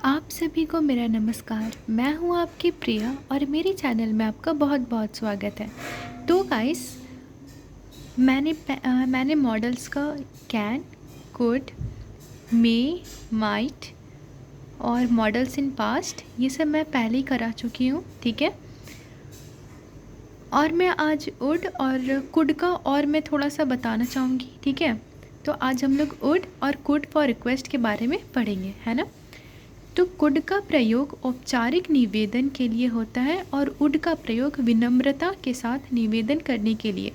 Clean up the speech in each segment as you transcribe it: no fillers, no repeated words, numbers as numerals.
आप सभी को मेरा नमस्कार। मैं हूँ आपकी प्रिया और मेरे चैनल में आपका बहुत बहुत स्वागत है। तो गाइस, मैंने मॉडल्स का कैन, कुड, मे, माइट और मॉडल्स इन पास्ट ये सब मैं पहले ही करा चुकी हूँ, ठीक है। और मैं आज वुड और कुड का और मैं थोड़ा सा बताना चाहूँगी, ठीक है। तो आज हम लोग वुड और कुड फॉर रिक्वेस्ट के बारे में पढ़ेंगे, है ना। तो कुड का प्रयोग औपचारिक निवेदन के लिए होता है और उड का प्रयोग विनम्रता के साथ निवेदन करने के लिए।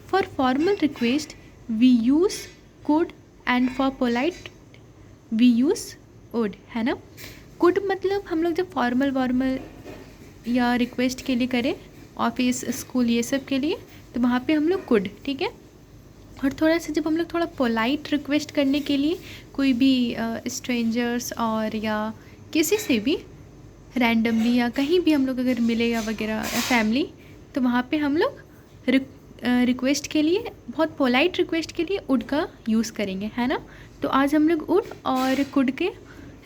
For formal request we use could and for polite we use would, है ना। कुड मतलब हम लोग जब फॉर्मल वॉर्मल या रिक्वेस्ट के लिए करें, ऑफिस स्कूल ये सब के लिए, तो वहाँ पे हम लोग कुड, ठीक है। और थोड़ा सा जब हम लोग थोड़ा पोलाइट रिक्वेस्ट करने के लिए कोई भी स्ट्रेंजर्स और या किसी से भी रैंडमली या कहीं भी हम लोग अगर मिले या वगैरह या फैमिली, तो वहाँ पे हम लोग रिक्वेस्ट के लिए, बहुत पोलाइट रिक्वेस्ट के लिए उड का यूज़ करेंगे, है ना। तो आज हम लोग उड और कुड के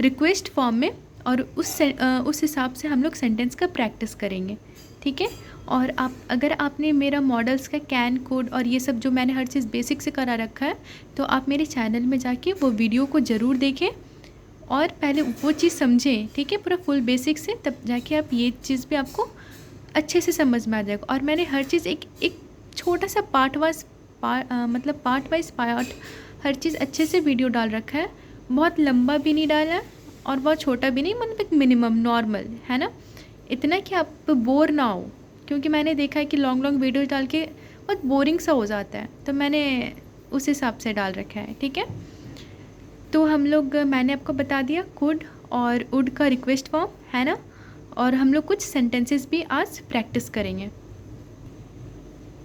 रिक्वेस्ट फॉर्म में और उस हिसाब से हम लोग सेंटेंस का प्रैक्टिस करेंगे, ठीक है। और अगर आपने मेरा मॉडल्स का कैन, कोड और ये सब जो मैंने हर चीज़ बेसिक से करा रखा है, तो आप मेरे चैनल में जाके वो वीडियो को ज़रूर देखें और पहले वो चीज़ समझें, ठीक है, पूरा फुल बेसिक से, तब जाके आप ये चीज़ भी आपको अच्छे से समझ में आ जाएगा। और मैंने हर चीज़ एक छोटा सा पार्ट वाइज पार्ट हर चीज़ अच्छे से वीडियो डाल रखा है। बहुत लंबा भी नहीं डाला है और बहुत छोटा भी नहीं, मतलब एक मिनिमम नॉर्मल, है ना। इतना कि आप बोर ना हो, क्योंकि मैंने देखा है कि लॉन्ग लॉन्ग वीडियो डाल के बहुत बोरिंग सा हो जाता है, तो मैंने उस हिसाब से डाल रखा है, ठीक है। तो मैंने आपको बता दिया कुड और उड का रिक्वेस्ट फॉर्म, है ना। और हम लोग कुछ सेंटेंसेस भी आज प्रैक्टिस करेंगे।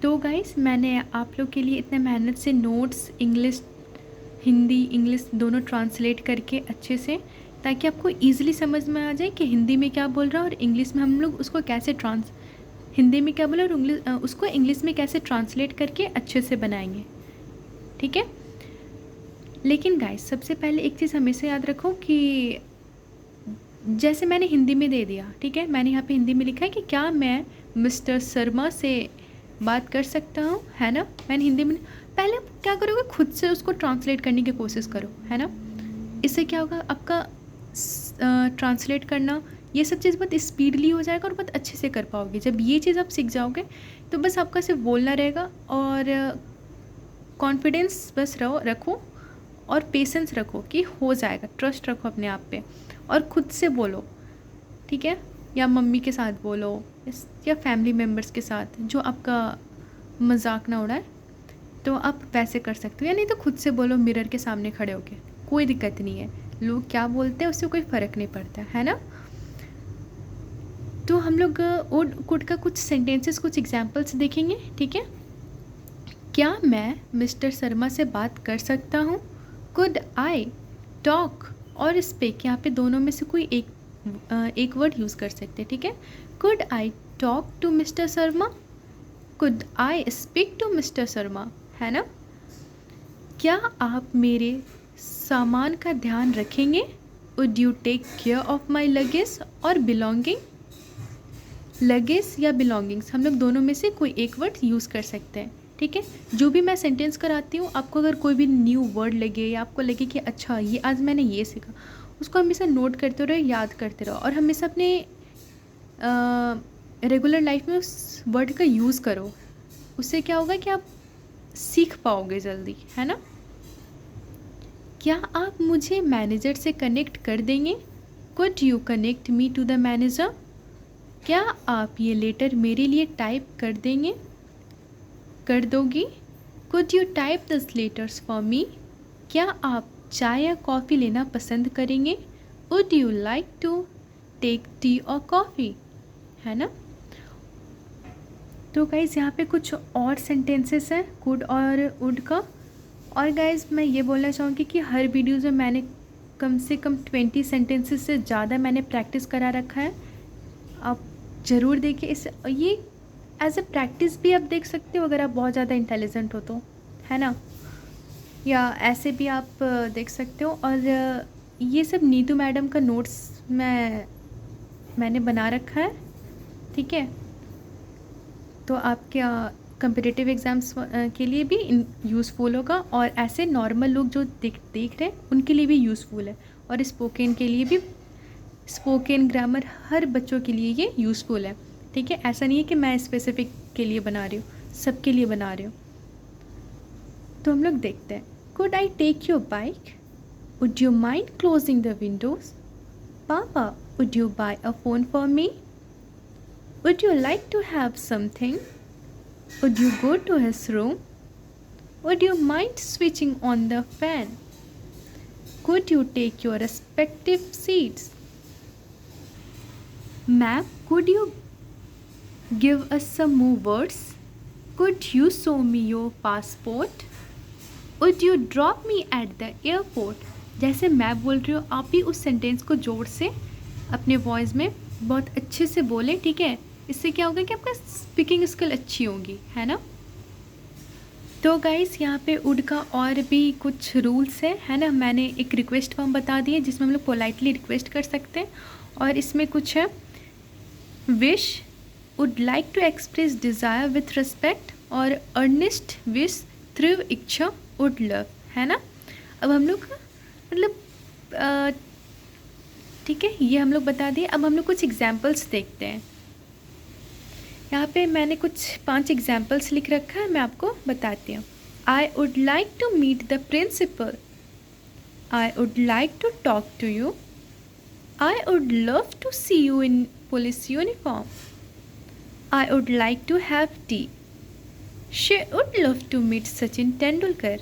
तो गाइस, मैंने आप लोग के लिए इतने मेहनत से नोट्स इंग्लिश, हिंदी इंग्लिश दोनों ट्रांसलेट करके अच्छे से, ताकि आपको ईजिली समझ में आ जाए कि हिंदी में क्या बोल रहा है और इंग्लिश में हम लोग उसको कैसे हिंदी में क्या बोला और उसको इंग्लिश में कैसे ट्रांसलेट करके अच्छे से बनाएंगे, ठीक है। लेकिन गाइस, सबसे पहले एक चीज़ हमेशा याद रखो कि जैसे मैंने हिंदी में दे दिया, ठीक है, मैंने यहाँ पे हिंदी में लिखा है कि क्या मैं मिस्टर शर्मा से बात कर सकता हूँ, है ना। मैंने हिंदी में, पहले आप क्या करोगे, खुद से उसको ट्रांसलेट करने की कोशिश करो, है ना। इससे क्या होगा, आपका ट्रांसलेट करना ये सब चीज़ बहुत स्पीडली हो जाएगा और बहुत अच्छे से कर पाओगे। जब ये चीज़ आप सीख जाओगे तो बस आपका सिर्फ बोलना रहेगा और कॉन्फिडेंस बस रखो और पेशेंस रखो कि हो जाएगा, ट्रस्ट रखो अपने आप पे और खुद से बोलो, ठीक है। या मम्मी के साथ बोलो या फैमिली मेम्बर्स के साथ जो आपका मजाक ना उड़ाए, तो आप वैसे कर सकते हो। या नहीं तो खुद से बोलो मिरर के सामने खड़े होके, कोई दिक्कत नहीं है। लोग क्या बोलते हैं उससे कोई फ़र्क नहीं पड़ता, है ना। तो हम लोग ओड कुड का कुछ सेंटेंसेस, कुछ एग्जांपल्स देखेंगे, ठीक है। क्या मैं मिस्टर शर्मा से बात कर सकता हूँ। कुड आई टॉक और स्पीक, यहाँ पे दोनों में से कोई एक वर्ड यूज़ कर सकते हैं, ठीक है। Could I talk to mister Sharma, could I speak to mister Sharma, है ना। क्या आप मेरे सामान का ध्यान रखेंगे। Would you take care of my luggage और बिलोंगिंग। लगेज या बिलोंगिंग्स, हम लोग दोनों में से कोई एक वर्ड यूज़ कर सकते हैं, ठीक है। जो भी मैं सेंटेंस कराती हूँ, आपको अगर कोई भी न्यू वर्ड लगे या आपको लगे कि अच्छा ये आज मैंने ये सीखा, उसको हमेशा नोट करते रहो, याद करते रहो और हमेशा अपने रेगुलर लाइफ में उस वर्ड का यूज़ करो। उससे क्या होगा कि आप सीख पाओगे जल्दी, है ना। क्या आप मुझे मैनेजर से कनेक्ट कर देंगे। Could you connect me to the manager. क्या आप ये लेटर मेरे लिए टाइप कर दोगी। Could you type this letters for me. क्या आप चाय या कॉफ़ी लेना पसंद करेंगे। Would you like to take tea और कॉफ़ी, है ना। तो गाइज़, यहाँ पे कुछ और सेंटेंसेस हैं कुड और वुड का। और गाइज़, मैं ये बोलना चाहूँगी कि हर वीडियोज़ में मैंने कम से कम 20 सेंटेंसेस से ज़्यादा मैंने प्रैक्टिस करा रखा है। आप ज़रूर देखिए इस ये एज ए प्रैक्टिस भी आप देख सकते हो अगर आप बहुत ज़्यादा इंटेलिजेंट हो तो, है ना। या ऐसे भी आप देख सकते हो। और ये सब नीतू मैडम का नोट्स मैंने बना रखा है, ठीक है। तो आपके कम्पिटिटिव एग्ज़ाम्स के लिए भी यूज़फुल होगा, और ऐसे नॉर्मल लोग जो देख रहे हैं उनके लिए भी यूज़फुल है। और स्पोकन के लिए भी, स्पोकन ग्रामर हर बच्चों के लिए ये यूज़फुल है, ठीक है। ऐसा नहीं है कि मैं स्पेसिफिक के लिए बना रही हूँ, सबके लिए बना रही हूँ। तो हम लोग देखते हैं। Could I take your bike? Would you mind closing the windows? पापा, would you buy a phone for me? Would you like to have something? Would you go to his room? Would you mind switching on the fan? Could you take your respective seats? Ma'am, could you give us some more words? Could you show me your passport? Would you drop me at the airport? जैसे मैं बोल रही हूँ आप भी उस sentence को जोर से अपने वॉइस में बहुत अच्छे से बोलें, ठीक है। इससे क्या होगा कि आपका स्पीकिंग स्किल अच्छी होगी, है ना। तो गाइस यहाँ पे वुड का और भी कुछ रूल्स है ना। मैंने एक रिक्वेस्ट फॉर्म बता दी है जिसमें हम लोग पोलाइटली रिक्वेस्ट कर सकते हैं, और इसमें कुछ है wish, would like to express desire with respect, और अर्नेस्ट विश, थ्रिव, इच्छा, वुड लव, है ना। अब हम लोग मतलब ठीक है, ये हम लोग बता दिए। अब हम लोग कुछ एग्जाम्पल्स देखते हैं। यहाँ पे मैंने कुछ 5 एग्जाम्पल्स लिख रखा है, मैं आपको बताती हूँ। I would like to meet the principal. I would like to talk to you. I would love to see you in police uniform. I would like to have tea. She would love to meet Sachin Tendulkar,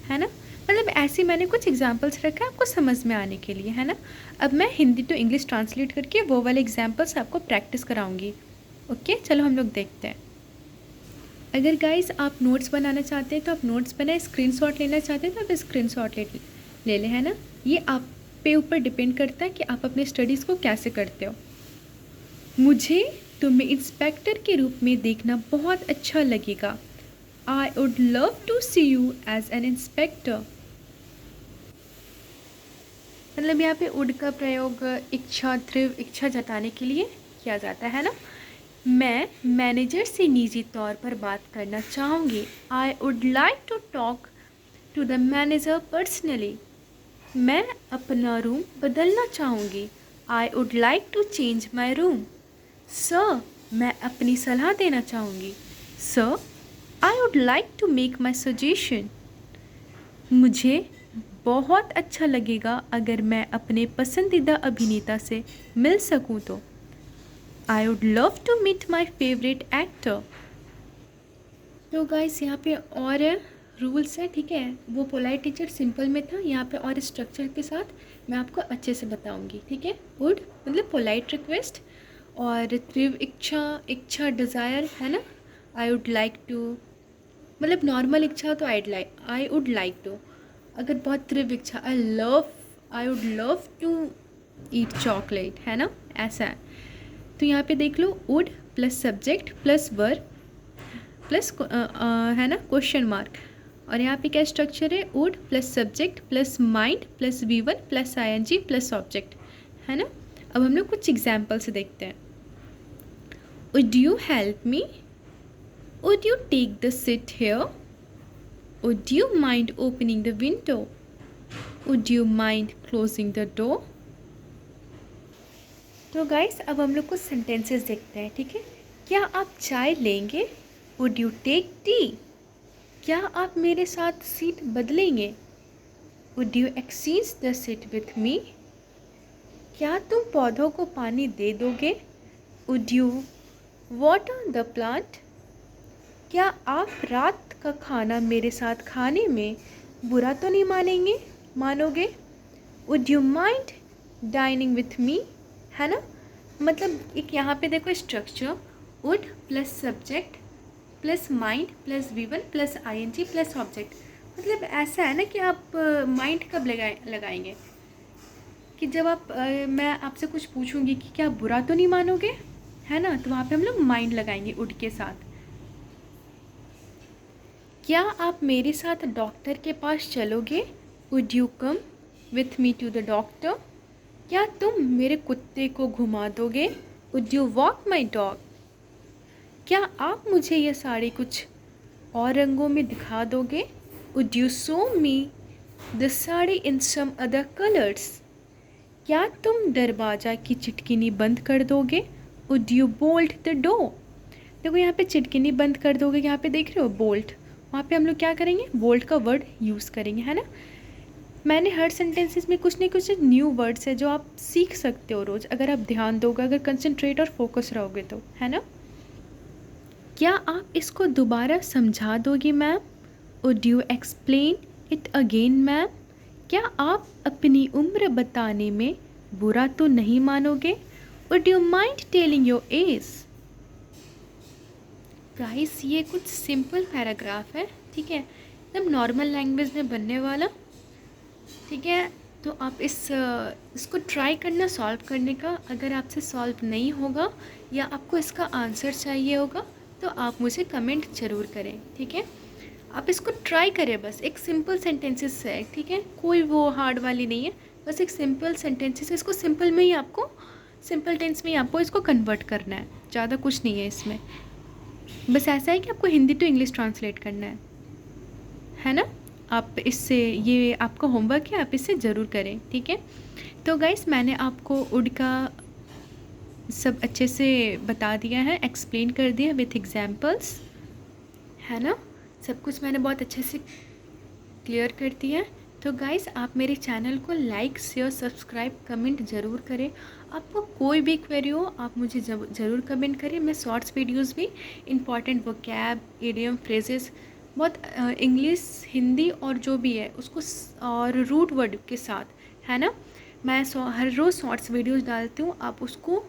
है ना। मतलब ऐसे मैंने कुछ examples रखा है आपको समझ में आने के लिए, है ना। अब मैं हिंदी टू इंग्लिश ट्रांसलेट करके वो वाले एग्जाम्पल्स आपको प्रैक्टिस कराऊंगी। ओके, चलो हम लोग देखते हैं। अगर गाइस आप नोट्स बनाना चाहते हैं तो आप नोट्स बनाए, स्क्रीनशॉट लेना चाहते हैं तो आप स्क्रीनशॉट ले लें, है ना। ये आप पे ऊपर डिपेंड करता है कि आप अपने स्टडीज़ को कैसे करते हो। मुझे तुम्हें इंस्पेक्टर के रूप में देखना बहुत अच्छा लगेगा। I would love to see you as an inspector. मतलब यहाँ पे वुड का प्रयोग इच्छा, थ्रिव, इच्छा जताने के लिए किया जाता है ना। मैं मैनेजर से निजी तौर पर बात करना चाहूँगी। I would like to talk to the manager personally. मैं अपना रूम बदलना चाहूँगी। I would like to change my room. Sir, मैं अपनी सलाह देना चाहूँगी। Sir, I would like to make my suggestion. मुझे बहुत अच्छा लगेगा अगर मैं अपने पसंदीदा अभिनेता से मिल सकूँ तो। I would love to meet my favourite actor. तो गाइस यहाँ पे और रूल्स है, ठीक है। वो पोलाइट टीचर सिंपल में था, यहाँ पे और स्ट्रक्चर के साथ मैं आपको अच्छे से बताऊंगी, ठीक है। वुड मतलब पोलाइट रिक्वेस्ट, और थ्रिव इच्छा डिज़ायर, है ना। आई वुड लाइक टू मतलब नॉर्मल इच्छा तो आई वुड लाइक टू। अगर बहुत थ्रिव इच्छा, I would love to eat chocolate, है ना, ऐसा है। तो यहाँ पे देख लो, would plus subject plus verb plus है ना क्वेश्चन मार्क, और यहाँ पे क्या स्ट्रक्चर है, would plus subject plus mind plus V1 plus ING plus object, है ना। अब हम लोग कुछ एग्जाम्पल्स देखते हैं। Would you help me? Would you take the seat here? Would you mind opening the window? Would you mind closing the door? तो guys अब हम लोग कुछ सेंटेंसेस देखते हैं, ठीक है। क्या आप चाय लेंगे? Would you take tea? क्या आप मेरे साथ सीट बदलेंगे? Would you exchange the seat with me? क्या तुम पौधों को पानी दे दोगे? Would you water the plant? क्या आप रात का खाना मेरे साथ खाने में बुरा तो नहीं मानोगे? Would you mind dining with me, है ना। मतलब एक यहाँ पे देखो structure, would plus subject plus mind plus V1 plus ING plus object. मतलब ऐसा है ना कि आप माइंड कब लगाएंगे कि जब आप मैं आपसे कुछ पूछूंगी कि क्या बुरा तो नहीं मानोगे, है ना, तो वहाँ पे हम लोग माइंड लगाएंगे वुड के साथ। क्या आप मेरे साथ डॉक्टर के पास चलोगे? Would you come with me to the doctor? क्या तुम मेरे कुत्ते को घुमा दोगे? Would you walk my dog? क्या आप मुझे यह साड़ी कुछ और रंगों में दिखा दोगे? Would you show me the sari in some other colours? क्या तुम दरवाज़ा की चिटकिनी बंद कर दोगे? Would you bolt the door? देखो यहाँ पे चिटकिनी बंद कर दोगे, यहाँ पे देख रहे हो बोल्ट, वहाँ पे हम लोग क्या करेंगे, बोल्ट का वर्ड यूज़ करेंगे, है ना। मैंने हर सेंटेंसेस में कुछ न कुछ न्यू वर्ड्स है जो आप सीख सकते हो रोज़, अगर आप ध्यान दोगे, अगर कंसंट्रेट और फोकस रहोगे तो, है ना। क्या आप इसको दोबारा समझा दोगी ma'am? Would you explain it again ma'am? क्या आप अपनी उम्र बताने में बुरा तो नहीं मानोगे? Would you mind telling your age? Guys ये कुछ सिंपल पैराग्राफ है, ठीक है, एकदम नॉर्मल लैंग्वेज में बनने वाला, ठीक है। तो आप इसको ट्राई करना सॉल्व करने का। अगर आपसे सॉल्व नहीं होगा या आपको इसका आंसर चाहिए होगा तो आप मुझे कमेंट ज़रूर करें, ठीक है। आप इसको ट्राई करें, बस एक सिंपल सेंटेंसेस है, ठीक है, कोई वो हार्ड वाली नहीं है, बस एक सिंपल सेंटेंसेस है। इसको सिंपल में ही आपको, सिंपल टेंस में ही आपको इसको कन्वर्ट करना है, ज़्यादा कुछ नहीं है इसमें। बस ऐसा है कि आपको हिंदी टू इंग्लिश ट्रांसलेट करना है ना। आप इससे, ये आपका होमवर्क है, आप इससे ज़रूर करें, ठीक है। तो गाइस मैंने आपको उड का सब अच्छे से बता दिया है, एक्सप्लेन कर दिया विथ एग्जांपल्स, है ना। सब कुछ मैंने बहुत अच्छे से क्लियर कर दिया है। तो गाइस आप मेरे चैनल को लाइक शेयर सब्सक्राइब कमेंट ज़रूर करें। आपको कोई भी क्वेरी हो आप मुझे ज़रूर कमेंट करें। मैं शॉर्ट्स वीडियोस भी इंपॉर्टेंट वोकैब, इडियम, फ्रेजेस, बहुत इंग्लिश, हिंदी और जो भी है उसको और रूट वर्ड के साथ, है ना, मैं हर रोज़ शॉर्ट्स वीडियोस डालती हूँ। आप उसको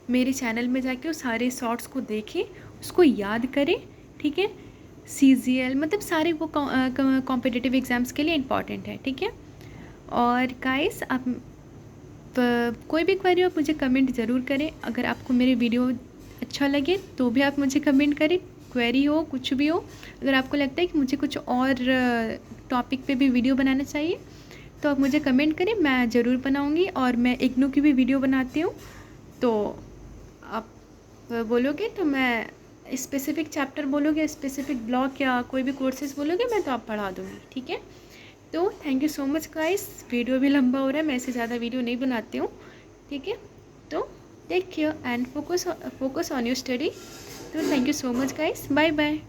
मेरे चैनल में जाके उस सारे शॉर्ट्स को देखें, उसको याद करें, ठीक है। CGL मतलब सारे वो कॉम्पिटिटिव एग्ज़ाम्स के लिए इम्पॉर्टेंट है, ठीक है। और गाइस आप कोई भी क्वेरी हो आप मुझे कमेंट ज़रूर करें। अगर आपको मेरे वीडियो अच्छा लगे तो भी आप मुझे कमेंट करें, क्वेरी हो कुछ भी हो। अगर आपको लगता है कि मुझे कुछ और टॉपिक पे भी वीडियो बनाना चाहिए तो आप मुझे कमेंट करें, मैं ज़रूर बनाऊँगी। और मैं इग्नू की भी वीडियो बनाती हूँ, तो आप बोलोगे तो मैं स्पेसिफिक चैप्टर बोलोगे, स्पेसिफिक ब्लॉक या कोई भी कोर्सेज बोलोगे मैं तो आप पढ़ा दूँगी, ठीक है। तो thank you so much guys. Video भी लंबा हो रहा है, मैं इससे ज़्यादा वीडियो नहीं बनाती हूँ, ठीक है। तो take care and focus on your study. तो thank you so much guys, bye bye.